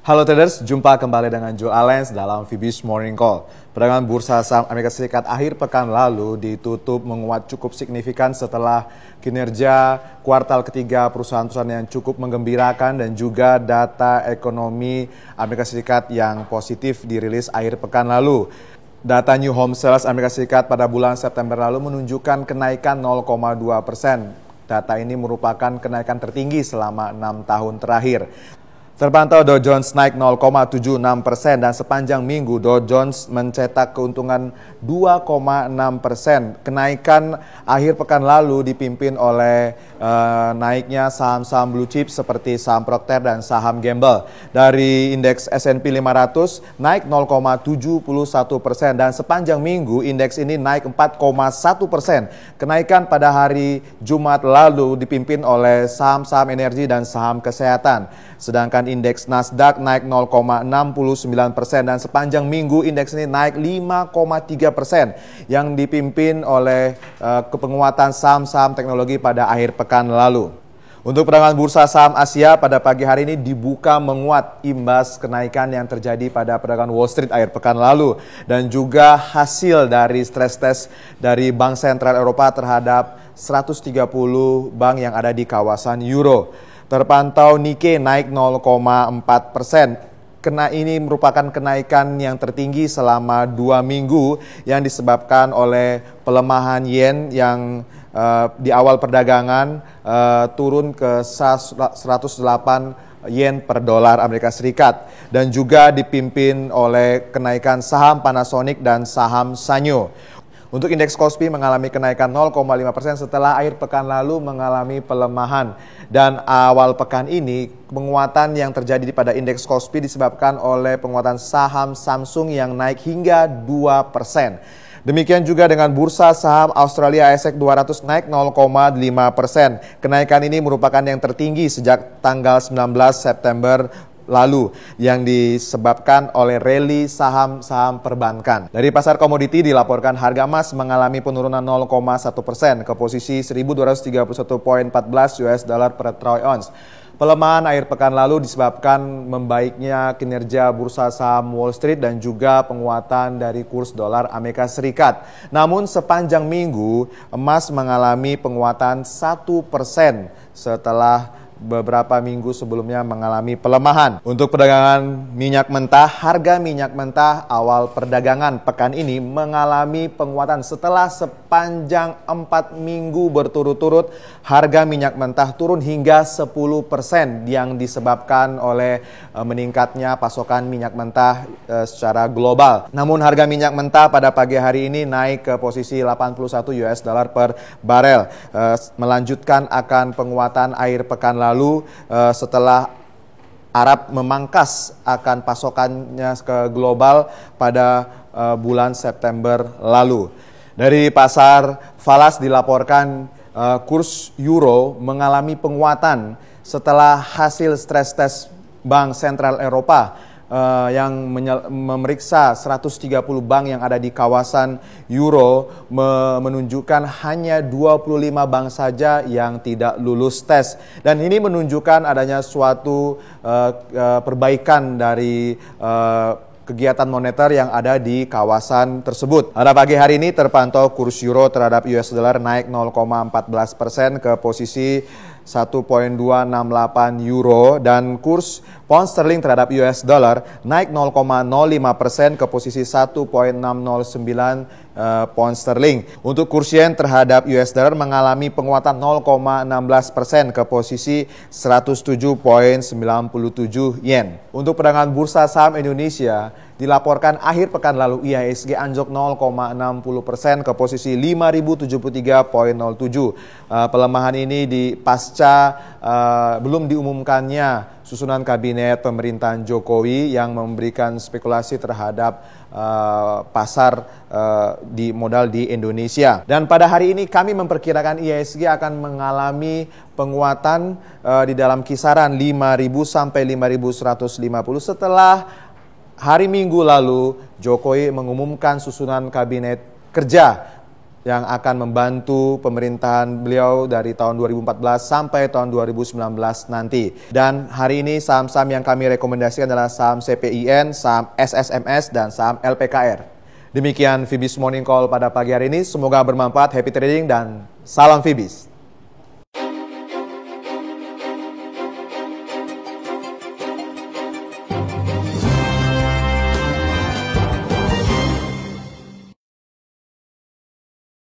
Halo traders, jumpa kembali dengan Joe Allens dalam VB's Morning Call. Perdagangan bursa saham Amerika Serikat akhir pekan lalu ditutup menguat cukup signifikan setelah kinerja kuartal ketiga perusahaan-perusahaan yang cukup menggembirakan dan juga data ekonomi Amerika Serikat yang positif dirilis akhir pekan lalu. Data New Home Sales Amerika Serikat pada bulan September lalu menunjukkan kenaikan 0,2%. Data ini merupakan kenaikan tertinggi selama 6 tahun terakhir. Terpantau Dow Jones naik 0,76% dan sepanjang minggu Dow Jones mencetak keuntungan 2,6%. Kenaikan akhir pekan lalu dipimpin oleh naiknya saham-saham blue chip seperti saham Procter dan saham Gamble. Dari indeks S&P 500 naik 0,71% dan sepanjang minggu indeks ini naik 4,1%. Kenaikan pada hari Jumat lalu dipimpin oleh saham-saham energi dan saham kesehatan. Sedangkan indeks Nasdaq naik 0,69% dan sepanjang minggu indeks ini naik 5,3% yang dipimpin oleh penguatan saham-saham teknologi pada akhir pekan lalu. Untuk perdagangan bursa saham Asia pada pagi hari ini dibuka menguat imbas kenaikan yang terjadi pada perdagangan Wall Street akhir pekan lalu dan juga hasil dari stress test dari Bank Sentral Eropa terhadap 130 bank yang ada di kawasan Euro. Terpantau Nikkei naik 0,4%. Ini merupakan kenaikan yang tertinggi selama 2 minggu yang disebabkan oleh pelemahan yen yang di awal perdagangan turun ke 108 yen per dolar Amerika Serikat dan juga dipimpin oleh kenaikan saham Panasonic dan saham Sanyo. Untuk indeks Kospi mengalami kenaikan 0,5% setelah akhir pekan lalu mengalami pelemahan. Dan awal pekan ini penguatan yang terjadi pada indeks Kospi disebabkan oleh penguatan saham Samsung yang naik hingga 2%. Demikian juga dengan bursa saham Australia ASX 200 naik 0,5%. Kenaikan ini merupakan yang tertinggi sejak tanggal 19 September lalu yang disebabkan oleh rally saham-saham perbankan. Dari pasar komoditi dilaporkan harga emas mengalami penurunan 0,1% ke posisi 1.231,14 US dollar per troy ounce. Pelemahan akhir pekan lalu disebabkan membaiknya kinerja bursa saham Wall Street dan juga penguatan dari kurs dolar Amerika Serikat. Namun sepanjang minggu emas mengalami penguatan 1% setelah beberapa minggu sebelumnya mengalami pelemahan. Untuk perdagangan minyak mentah, harga minyak mentah awal perdagangan pekan ini mengalami penguatan setelah sepanjang 4 minggu berturut-turut harga minyak mentah turun hingga 10% yang disebabkan oleh meningkatnya pasokan minyak mentah secara global. Namun harga minyak mentah pada pagi hari ini naik ke posisi 81 US dollar per barel, melanjutkan akan penguatan akhir pekan lalu setelah Arab memangkas akan pasokannya ke global pada bulan September lalu. Dari pasar falas dilaporkan kurs euro mengalami penguatan setelah hasil stress test Bank Sentral Eropa yang memeriksa 130 bank yang ada di kawasan Euro menunjukkan hanya 25 bank saja yang tidak lulus tes. Dan ini menunjukkan adanya suatu perbaikan dari kegiatan moneter yang ada di kawasan tersebut. Pada pagi hari ini terpantau kurs euro terhadap US dollar naik 0,14% ke posisi 1,268 euro dan kurs pound sterling terhadap US dollar naik 0,05% ke posisi 1,609 pound sterling. Untuk kurs yen terhadap US dollar mengalami penguatan 0,16% ke posisi 107,97 yen. Untuk perdagangan bursa saham Indonesia dilaporkan akhir pekan lalu IHSG anjlok 0,60% ke posisi 5.073,07. Pelemahan ini pasca belum diumumkannya susunan kabinet pemerintahan Jokowi yang memberikan spekulasi terhadap pasar di modal di Indonesia. Dan pada hari ini kami memperkirakan IHSG akan mengalami penguatan di dalam kisaran 5.000 sampai 5.150 setelah hari Minggu lalu Jokowi mengumumkan susunan kabinet kerja yang akan membantu pemerintahan beliau dari tahun 2014 sampai tahun 2019 nanti. Dan hari ini saham-saham yang kami rekomendasikan adalah saham CPIN, saham SSMS, dan saham LPKR. Demikian Fibis Morning Call pada pagi hari ini. Semoga bermanfaat, happy trading, dan salam Fibis.